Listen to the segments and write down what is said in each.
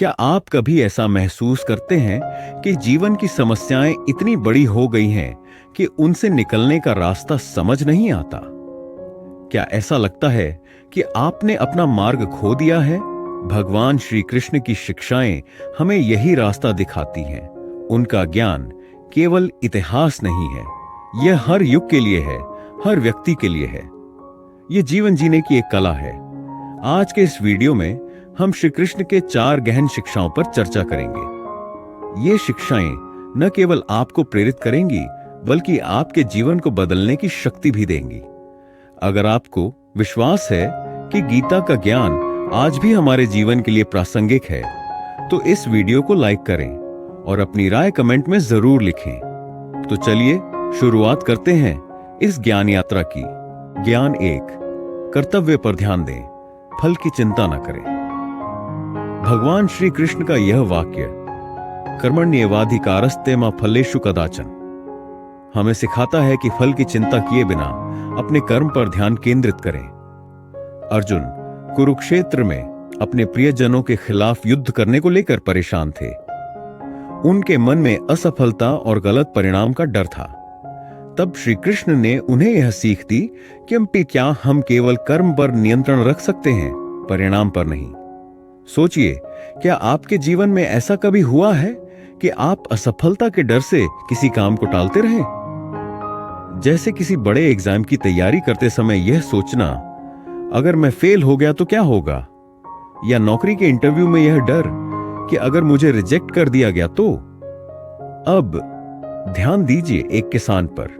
क्या आप कभी ऐसा महसूस करते हैं कि जीवन की समस्याएं इतनी बड़ी हो गई हैं कि उनसे निकलने का रास्ता समझ नहीं आता? क्या ऐसा लगता है कि आपने अपना मार्ग खो दिया है? भगवान श्री कृष्ण की शिक्षाएं हमें यही रास्ता दिखाती हैं। उनका ज्ञान केवल इतिहास नहीं है, यह हर युग के लिए है, हर व्यक्ति के लिए है। यह जीवन जीने की एक कला है। आज के इस वीडियो में हम श्री कृष्ण के 4 गहन शिक्षाओं पर चर्चा करेंगे। ये शिक्षाएं न केवल आपको प्रेरित करेंगी, बल्कि आपके जीवन को बदलने की शक्ति भी देंगी। अगर आपको विश्वास है कि गीता का ज्ञान आज भी हमारे जीवन के लिए प्रासंगिक है, तो इस वीडियो को लाइक करें और अपनी राय कमेंट में जरूर लिखें। तो चलिए शुरुआत करते हैं इस ज्ञान यात्रा की। ज्ञान 1, कर्तव्य पर ध्यान दें, फल की चिंता न करें। भगवान श्री कृष्ण का यह वाक्य, कर्मण्येवाधिकारस्ते मा फलेषु कदाचन, हमें सिखाता है कि फल की चिंता किए बिना अपने कर्म पर ध्यान केंद्रित करें। अर्जुन कुरुक्षेत्र में अपने प्रियजनों के खिलाफ युद्ध करने को लेकर परेशान थे। उनके मन में असफलता और गलत परिणाम का डर था। तब श्री कृष्ण ने उन्हें यह सीख दी कि क्या हम केवल कर्म पर नियंत्रण रख सकते हैं, परिणाम पर नहीं। सोचिए, क्या आपके जीवन में ऐसा कभी हुआ है कि आप असफलता के डर से किसी काम को टालते रहे? जैसे किसी बड़े एग्जाम की तैयारी करते समय यह सोचना, अगर मैं फेल हो गया तो क्या होगा, या नौकरी के इंटरव्यू में यह डर कि अगर मुझे रिजेक्ट कर दिया गया तो। अब ध्यान दीजिए एक किसान पर।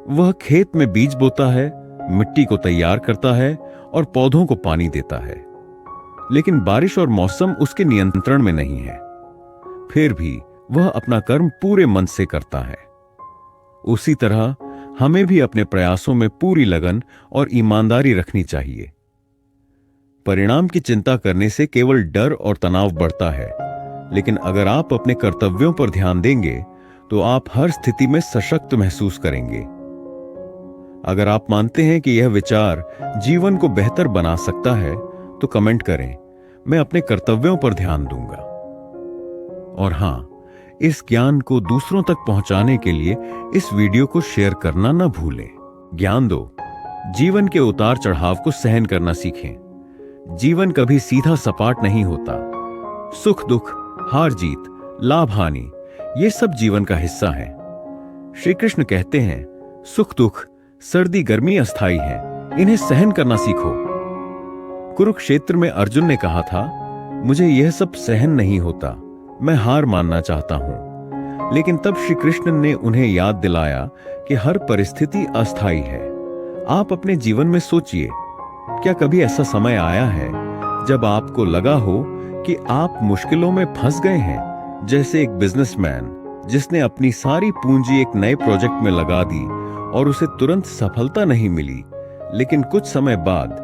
वह खेत में बीज बोता है, मिट्टी को तैयार करता है और पौधों को पानी देता है, लेकिन बारिश और मौसम उसके नियंत्रण में नहीं है। फिर भी वह अपना कर्म पूरे मन से करता है। उसी तरह हमें भी अपने प्रयासों में पूरी लगन और ईमानदारी रखनी चाहिए। परिणाम की चिंता करने से केवल डर और तनाव बढ़ता है, लेकिन अगर आप अपने कर्तव्यों पर ध्यान देंगे तो आप हर स्थिति में सशक्त महसूस करेंगे। अगर आप मानते हैं कि यह विचार जीवन को बेहतर बना सकता है, तो कमेंट करें, मैं अपने कर्तव्यों पर ध्यान दूंगा। और हां, इस ज्ञान को दूसरों तक पहुंचाने के लिए इस वीडियो को शेयर करना न भूलें। ज्ञान 2, जीवन के उतार चढ़ाव को सहन करना सीखें। जीवन कभी सीधा सपाट नहीं होता। सुख दुख, हार जीत, लाभ हानि, ये सब जीवन का हिस्सा है। श्री कृष्ण कहते हैं, सुख दुख, सर्दी गर्मी अस्थाई है, इन्हें सहन करना सीखो। कुरुक्षेत्र में अर्जुन ने कहा था, मुझे यह सब सहन नहीं होता, मैं हार मानना चाहता हूं। लेकिन तब श्री कृष्ण ने उन्हें याद दिलाया कि हर परिस्थिति अस्थाई है। आप अपने जीवन में सोचिए, क्या कभी ऐसा समय आया है जब आपको लगा हो कि आप मुश्किलों में फंस गए हैं? जैसे एक बिजनेसमैन जिसने अपनी सारी पूंजी एक नए प्रोजेक्ट में लगा दी और उसे तुरंत सफलता नहीं मिली, लेकिन कुछ समय बाद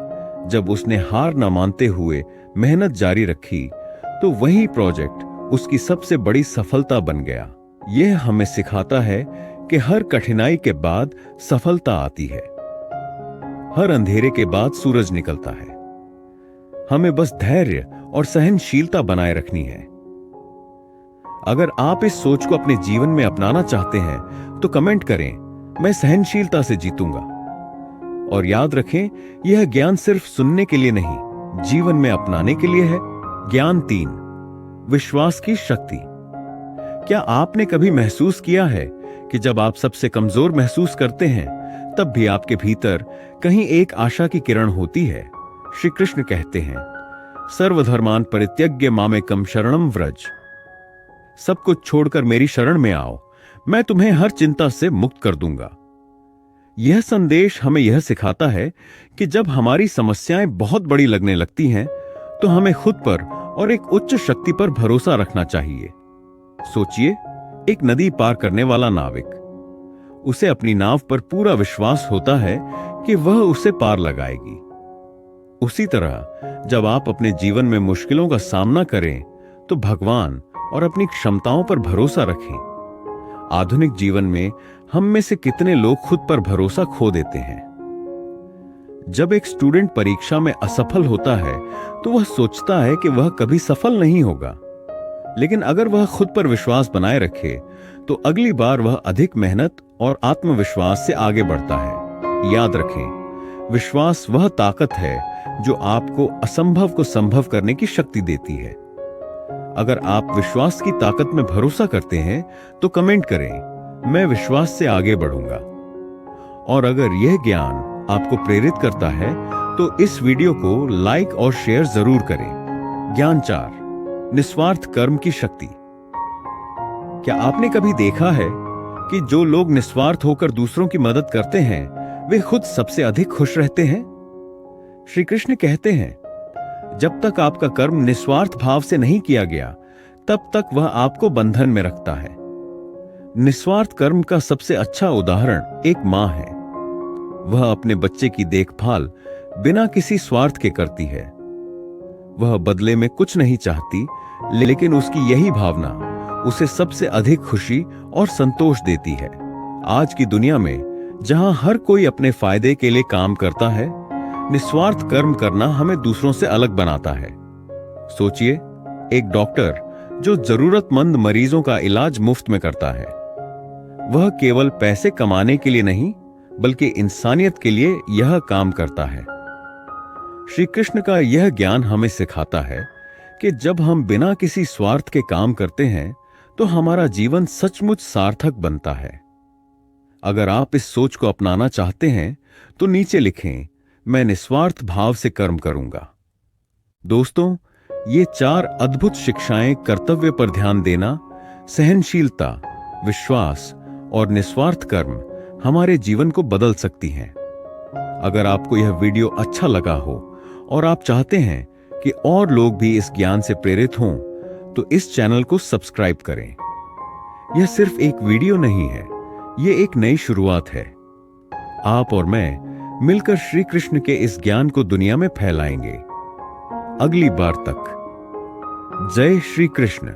जब उसने हार न मानते हुए मेहनत जारी रखी, तो वही प्रोजेक्ट उसकी सबसे बड़ी सफलता बन गया। यह हमें सिखाता है कि हर कठिनाई के बाद सफलता आती है, हर अंधेरे के बाद सूरज निकलता है। हमें बस धैर्य और सहनशीलता बनाए रखनी है। अगर आप इस सोच को अपने जीवन में अपनाना चाहते हैं, तो कमेंट करें, मैं सहनशीलता से जीतूंगा। और याद रखें, यह ज्ञान सिर्फ सुनने के लिए नहीं, जीवन में अपनाने के लिए है। ज्ञान 3, विश्वास की शक्ति। क्या आपने कभी महसूस किया है कि जब आप सबसे कमजोर महसूस करते हैं, तब भी आपके भीतर कहीं एक आशा की किरण होती है? श्री कृष्ण कहते हैं, सर्वधर्मान परित्यज्य मामेकम शरणम व्रज, सब कुछ छोड़कर मेरी शरण में आओ, मैं तुम्हें हर चिंता से मुक्त कर दूंगा। यह संदेश हमें यह सिखाता है कि जब हमारी समस्याएं बहुत बड़ी लगने लगती हैं, तो हमें खुद पर और एक उच्च शक्ति पर भरोसा रखना चाहिए। सोचिए, एक नदी पार करने वाला नाविक, उसे अपनी नाव पर पूरा विश्वास होता है कि वह उसे पार लगाएगी। उसी तरह जब आप अपने जीवन में मुश्किलों का सामना करें, तो भगवान और अपनी क्षमताओं पर भरोसा रखें। आधुनिक जीवन में हम में से कितने लोग खुद पर भरोसा खो देते हैं? जब एक स्टूडेंट परीक्षा में असफल होता है तो वह सोचता है कि वह कभी सफल नहीं होगा, लेकिन अगर वह खुद पर विश्वास बनाए रखे तो अगली बार वह अधिक मेहनत और आत्मविश्वास से आगे बढ़ता है। याद रखें, विश्वास वह ताकत है जो आपको असंभव को संभव करने की शक्ति देती है। अगर आप विश्वास की ताकत में भरोसा करते हैं तो कमेंट करें, मैं विश्वास से आगे बढ़ूंगा। और अगर यह ज्ञान आपको प्रेरित करता है तो इस वीडियो को लाइक और शेयर जरूर करें। ज्ञान 4, निस्वार्थ कर्म की शक्ति। क्या आपने कभी देखा है कि जो लोग निस्वार्थ होकर दूसरों की मदद करते हैं वे खुद सबसे अधिक खुश रहते हैं? श्री कृष्ण कहते हैं, जब तक आपका कर्म निस्वार्थ भाव से नहीं किया गया तब तक वह आपको बंधन में रखता है। निस्वार्थ कर्म का सबसे अच्छा उदाहरण एक मां है। वह अपने बच्चे की देखभाल बिना किसी स्वार्थ के करती है। वह बदले में कुछ नहीं चाहती, लेकिन उसकी यही भावना उसे सबसे अधिक खुशी और संतोष देती है। आज की दुनिया में जहां हर कोई अपने फायदे के लिए काम करता है, निस्वार्थ कर्म करना हमें दूसरों से अलग बनाता है। सोचिए, एक डॉक्टर जो जरूरतमंद मरीजों का इलाज मुफ्त में करता है, वह केवल पैसे कमाने के लिए नहीं बल्कि इंसानियत के लिए यह काम करता है। श्री कृष्ण का यह ज्ञान हमें सिखाता है कि जब हम बिना किसी स्वार्थ के काम करते हैं तो हमारा जीवन सचमुच सार्थक बनता है। अगर आप इस सोच को अपनाना चाहते हैं तो नीचे लिखें, मैं निस्वार्थ भाव से कर्म करूंगा। दोस्तों, ये 4 अद्भुत शिक्षाएं कर्तव्य पर ध्यान देना, सहनशीलता, विश्वास और निस्वार्थ कर्म हमारे जीवन को बदल सकती हैं। अगर आपको यह वीडियो अच्छा लगा हो और आप चाहते हैं कि और लोग भी इस ज्ञान से प्रेरित हों, तो इस चैनल को सब्सक्राइब करें। यह सिर्फ एक वीडियो नहीं है, यह एक नई शुरुआत है। आप और मैं मिलकर श्री कृष्ण के इस ज्ञान को दुनिया में फैलाएंगे। अगली बार तक जय श्री कृष्ण।